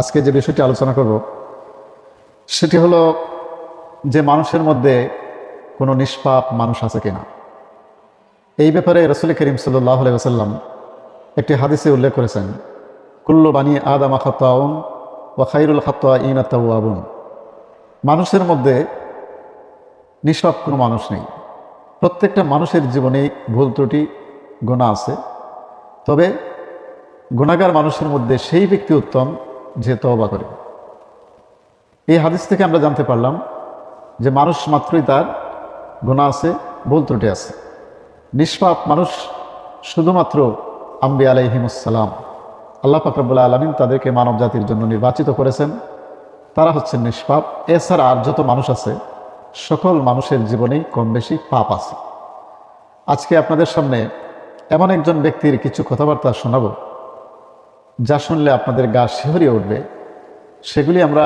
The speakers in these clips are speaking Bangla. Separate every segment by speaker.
Speaker 1: আজকে যে বিষয়টি আলোচনা করব সেটি হলো যে মানুষের মধ্যে কোনো নিষ্পাপ মানুষ আছে কিনা। এই ব্যাপারে রাসূল করিম সাল্লাল্লাহু আলাইহি ওয়াসাল্লাম একটি হাদিসে উল্লেখ করেছেন, কুল্লু বানি আদম খাত্তাউন ওয়া খায়রুল খাত্তাইনা তাওয়াবুন। মানুষের মধ্যে নিষ্পাপ কোনো মানুষ নেই। প্রত্যেকটা মানুষের জীবনেই ভুল ত্রুটি গুনাহ আছে, তবে গুনাহগার মানুষের মধ্যে সেই ব্যক্তি উত্তম যে তওবা করে। এই হাদিস থেকে আমরা জানতে পারলাম যে মানুষ মাত্রই তার গুনাহ আছে, ভুল ত্রুটি আছে। নিষ্পাপ মানুষ শুধুমাত্র আম্বিয়া আলাইহিমুসসালাম, আল্লাহ পাক রব্বুল আলামিন তাদেরকে মানব জাতির জন্য নির্বাচিত করেছেন, তারা হচ্ছেন নিষ্পাপ। এছাড়া আর যত মানুষ আছে সকল মানুষের জীবনেই কম বেশি পাপ আছে। আজকে আপনাদের সামনে এমন একজন ব্যক্তির কিছু কথাবার্তা শোনাবো যা শুনলে আপনাদের গা শিহরিয়ে উঠবে, সেগুলি আমরা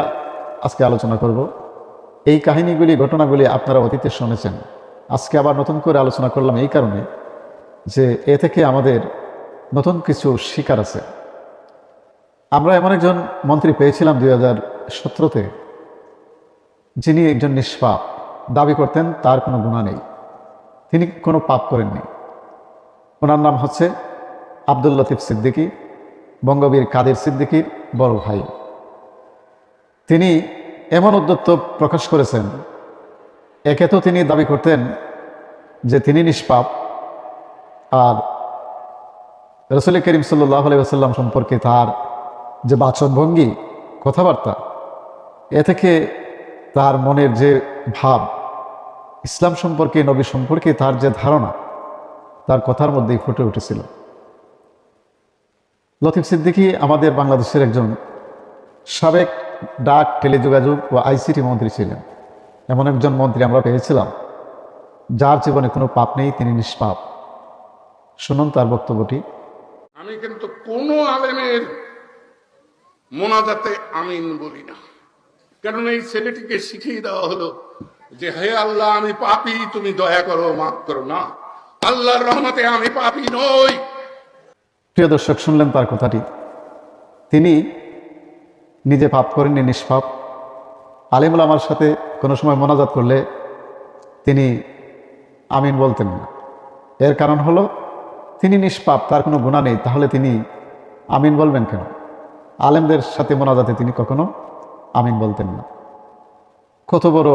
Speaker 1: আজকে আলোচনা করব। এই কাহিনীগুলি, ঘটনাগুলি আপনারা অতীতে শুনেছেন, আজকে আবার নতুন করে আলোচনা করলাম এই কারণে যে এ থেকে আমাদের নতুন কিছু শিকার আছে। আমরা এমন একজন মন্ত্রী পেয়েছিলাম 2017-তে, যিনি একজন নিষ্পাপ, দাবি করতেন তার কোনো গুনাহ নেই, তিনি কোনো পাপ করেননি। ওনার নাম হচ্ছে আব্দুল লতিফ সিদ্দিকী, বঙ্গবীর কাদের সিদ্দিকীর বড় ভাই। তিনি এমন উদ্যত্ত প্রকাশ করেছেন, একে তো তিনি দাবি করতেন যে তিনি নিষ্পাপ, আর রাসূল করিম সাল্লাল্লাহু আলাইহি ওয়াসাল্লাম সম্পর্কে তার যে বাচনভঙ্গি, কথাবার্তা, এ থেকে তার মনের যে ভাব, ইসলাম সম্পর্কে, নবী সম্পর্কে তার যে ধারণা, তার কথার মধ্যেই ফুটে উঠেছিল। লতিফ সিদ্দিকী আমাদের বাংলাদেশের একজন সাবেক ডাক, টেলিযোগাযোগ ও আইসিটি মন্ত্রী ছিলেন। এমন একজন মন্ত্রী আমরা পেয়েছিলাম যার জীবনে কোনো পাপ নেই, তিনি নিষ্পাপ। শুনুন তার বক্তব্যটি।
Speaker 2: আমি কিন্তু কোনো আলেমের মোনাজাতে আমিন বলি না, কারণ এই ছেলেটিকে শিখিয়ে দেওয়া হলো যে হে আল্লাহ, আমি পাপী, তুমি দয়া করো, মাফ করো। না, আল্লাহর রহমতে আমি পাপী নই।
Speaker 1: প্রিয় দর্শক, শুনলেন তার কথাটি। তিনি নিজে পাপ করেননি, নিষ্পাপ। আলিমুল আমার সাথে কোনো সময় মোনাজাত করলে তিনি আমিন বলতেন না। এর কারণ হলো তিনি নিষ্পাপ, তার কোনো গুনাহ নেই, তাহলে তিনি আমিন বলবেন কেন? আলেমদের সাথে মোনাজাতে তিনি কখনো আমিন বলতেন না। কত বড়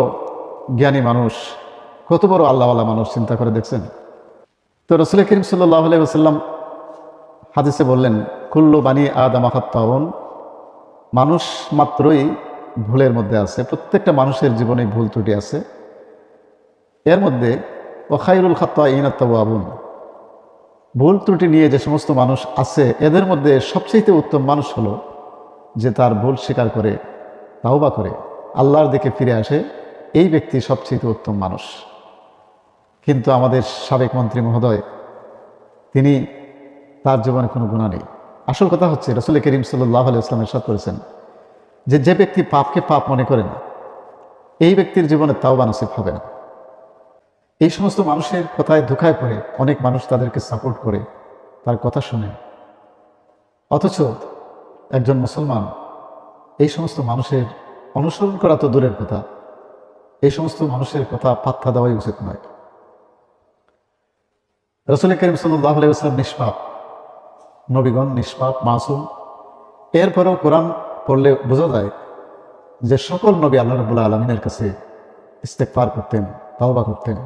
Speaker 1: জ্ঞানী মানুষ, কত বড় আল্লাহওয়ালা মানুষ, চিন্তা করে দেখছেন? তো রাসূল করিম সাল্লাল্লাহু আলাইহি ওয়াসাল্লাম হাদিসে বললেন, কুল্লু বানি আদম খাত্তাউন। মানুষ মাত্রই ভুলের মধ্যে আছে, প্রত্যেকটা মানুষের জীবনে ভুল ত্রুটি আছে। এর মধ্যে ওয়া খায়রুল খাত্তাইনা তাওয়াবুন, ভুল ত্রুটি নিয়ে যে সমস্ত মানুষ আছে এদের মধ্যে সবচেয়ে উত্তম মানুষ হলো যে তার ভুল স্বীকার করে, তাওবা করে, আল্লাহর দিকে ফিরে আসে। এই ব্যক্তি সবচেয়ে উত্তম মানুষ। কিন্তু আমাদের সাবেক মন্ত্রী মহোদয়, তিনি, তার জীবনে কোনো গুনাহ নেই। আসল কথা হচ্ছে রাসূল করিম সাল্লাল্লাহু আলাইহি ওয়াসাল্লাম ইরশাদ করেছেন যে ব্যক্তি পাপকে পাপ মনে করে না, এই ব্যক্তির জীবনে তাওবা নসিব হবে না। এই সমস্ত মানুষের কথায় ধোঁকায় পড়ে অনেক মানুষ তাদেরকে সাপোর্ট করে, তার কথা শুনে। অথচ একজন মুসলমান এই সমস্ত মানুষের অনুসরণ করা তো দূরের কথা, এই সমস্ত মানুষের কথা পাত্তা দেওয়াই উচিত নয়। রাসূল করিম সাল্লাল্লাহু আলাইহি ওয়াসাল্লাম নিষ্পাপ, নবীগণ নিষ্পাপ, মাসুম। এরপরেও কোরআন পড়লে বোঝা যায় যে সকল নবী আল্লাহ রাব্বুল আলামিনের কাছে ইস্তেগফার করতেন, তাওবা করতেন।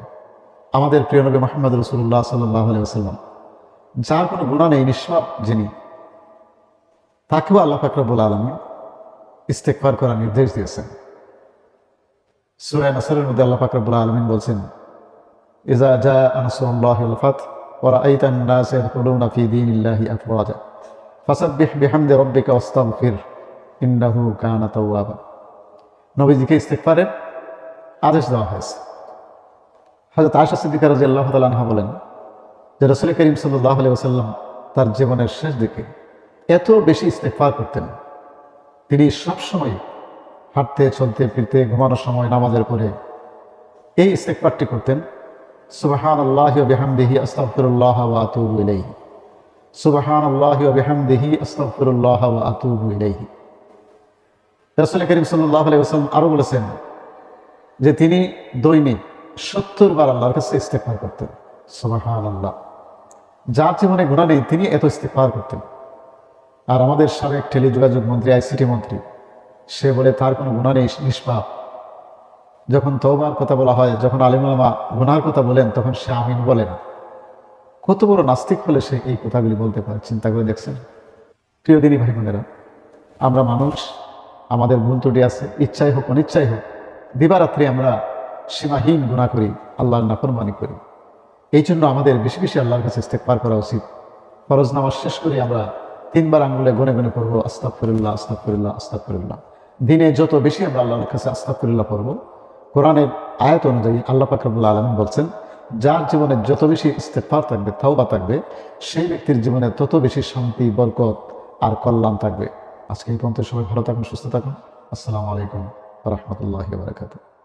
Speaker 1: আমাদের প্রিয় নবী মুহাম্মদ রাসূলুল্লাহ সাল্লাল্লাহু আলাইহি ওয়াসাল্লাম, যার কোনো গুনাহ নেই, নিষ্পাপ যিনি, তাকেও আল্লাহ পাক রব্বুল আলামিন ইস্তেগফার করার নির্দেশ দিয়েছেন। সূরা নাসরের মধ্যে আল্লাহ পাক রব্বুল আলামিন বলছেন, ইযা জাআ নাসরুল্লাহি ওয়াল ফাত ওয়া রাআইতান নাসা ইয়াদখুলুনা ফি দীনিল্লাহি আফওয়াজা ফাসাব্বিহ বিহামদি রাব্বিকা ওয়াস্তাগফির ইন্নাহু কানা তাওয়াবা। নবীজিকে ইস্তেগফারের আদেশ দেওয়া হয়েছে। হযরত আয়েশা সিদ্দিকা রাদিয়াল্লাহু তাআলা আনহা বলেন যে রাসূল করিম সাল্লাল্লাহু আলাইহি ওয়াসাল্লাম তার জীবনের শেষ দিকে এত বেশি ইস্তেগফার করতেন, তিনি সবসময় হাঁটতে, চলতে, ফিরতে, ঘুমানোর সময়, নামাজের পরে এই ইস্তেগফারটি করতেন, সুবহানাল্লাহি ওয়া বিহামদিহি আস্তাগফিরুল্লাহ ওয়া আতুবু ইলাইহি, সুবহানাল্লাহি ওয়া বিহামদিহি আস্তাগফিরুল্লাহ ওয়া আতুবু ইলাইহি। রাসূল করিম সাল্লাল্লাহু আলাইহি ওয়াসাল্লাম আরো বলেছেন যে তিনি দৈনিক 70 বার আল্লাহর কাছে ইস্তেগফার করতেন। সুবহানাল্লাহ। যার জীবনে গুনাহ নেই তিনি এত ইস্তেগফার করতেন। আর আমাদের সাবেক টেলিযোগাযোগ মন্ত্রী, আইসিটি মন্ত্রী, সে বলে তার কোনো গুনাহ নেই, নিষ্পাপ। যখন তওবার কথা বলা হয়, যখন আলেম ওলামা গুনাহর কথা বলেন, তখন সে আমিন বলে না। কত বড় নাস্তিক হলে সে এই কথাগুলি বলতে পারে, চিন্তা করে দেখছেন? প্রিয় দিনী ভাই বোনেরা, আমরা মানুষ, আমাদের ভুল ত্রুটি আছে, ইচ্ছাই হোক অনিচ্ছাই হোক, দিবারাত্রি আমরা সীমাহীন গুনাহ করি, আল্লাহর নাফরমানি করি। এই জন্য আমাদের বেশি বেশি আল্লাহর কাছে ইস্তেগফার করা উচিত। ফরজ নামাজ শেষ করে আমরা 3 বার আঙ্গুলে গনে গনে পড়বো আস্তাগফিরুল্লাহ, আস্তাগফিরুল্লাহ, আস্তাগফিরুল্লাহ। দিনে যত বেশি আমরা আল্লাহর কাছে আস্তাগফিরুল্লাহ পড়বো, কোরআনের আয়াত অনুযায়ী আল্লাহ পাক রব্বুল আলামিন বলছেন, যার জীবনে যত বেশি ইস্তেগফার থাকবে, তাওবা থাকবে, সেই ব্যক্তির জীবনে তত বেশি শান্তি, বরকত আর কল্যাণ থাকবে। আজকে এই পর্যন্ত সবাই ভালো থাকুন, সুস্থ থাকুন। আসসালামু আলাইকুম ওয়া রাহমাতুল্লাহি ওয়া বারাকাতুহু।